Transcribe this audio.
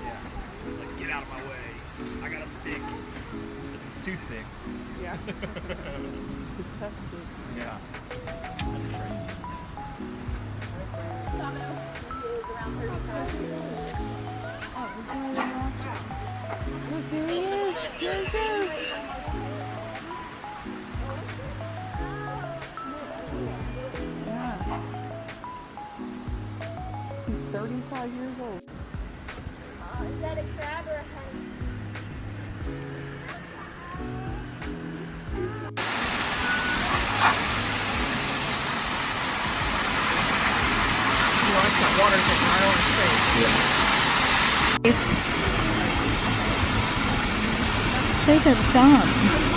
Yeah. He's like, get out of my way. I got a stick. It's his toothpick. Yeah. His toothpick. Yeah. That's crazy. Look, there he is. There he goes. Yeah. He's 35 years old. Is that a crab or a honey? He likes that water getting right on his face. Take up some.